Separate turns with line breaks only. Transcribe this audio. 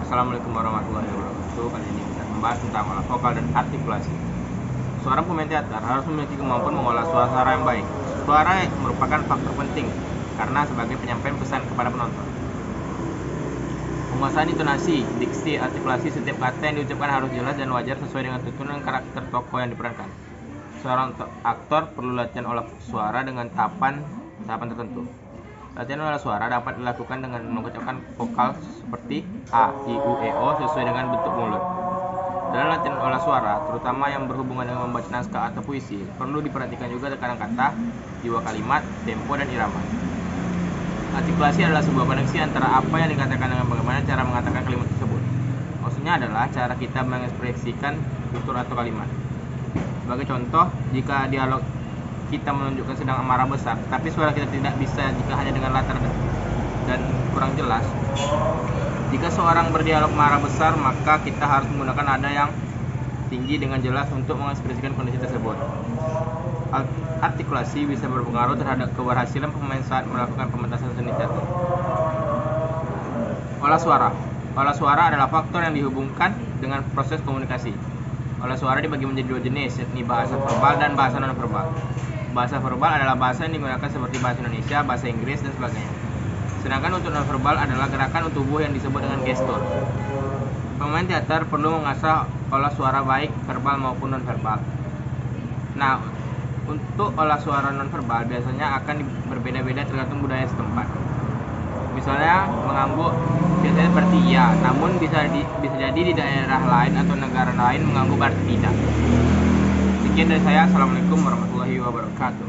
Assalamualaikum warahmatullahi wabarakatuh. Kali ini kita membahas tentang olah vokal dan artikulasi. Seorang pemain teater harus memiliki kemampuan mengolah suara yang baik. Suara merupakan faktor penting karena sebagai penyampaian pesan kepada penonton. Penguasaan intonasi, diksi, artikulasi setiap kata yang diucapkan harus jelas dan wajar sesuai dengan tuntunan karakter tokoh yang diperankan. Seorang aktor perlu latihan olah suara dengan tahapan tertentu. Latihan olah suara dapat dilakukan dengan mengucapkan vokal seperti a, i, u, e, o sesuai dengan bentuk mulut. Dalam latihan olah suara, terutama yang berhubungan dengan membaca naskah atau puisi, perlu diperhatikan juga tekanan kata, jiwa kalimat, tempo, dan irama. Artikulasi adalah sebuah koneksi antara apa yang dikatakan dengan bagaimana cara mengatakan kalimat tersebut. Maksudnya adalah cara kita mengekspresikan tutur atau kalimat. Sebagai contoh, jika dialog kita menunjukkan sedang marah besar, tapi suara kita tidak bisa jika hanya dengan latar dan kurang jelas. Jika seorang berdialog marah besar, maka kita harus menggunakan nada yang tinggi dengan jelas untuk mengekspresikan kondisi tersebut. Artikulasi bisa berpengaruh terhadap keberhasilan pemain saat melakukan pementasan seni teater. Olah suara. Olah suara adalah faktor yang dihubungkan dengan proses komunikasi. Olah suara dibagi menjadi dua jenis, yakni bahasa verbal dan bahasa non-verbal. Bahasa verbal adalah bahasa yang digunakan seperti bahasa Indonesia, bahasa Inggris, dan sebagainya. Sedangkan untuk non-verbal adalah gerakan tubuh yang disebut dengan gestur. Pemain teater perlu mengasah olah suara baik verbal maupun non-verbal. Nah, untuk olah suara non-verbal biasanya akan berbeda-beda tergantung budaya setempat. Misalnya mengangguk biasanya seperti iya, namun bisa jadi di daerah lain atau negara lain mengangguk berarti tidak. Sekian dari saya. Assalamualaikum warahmatullahi wabarakatuh.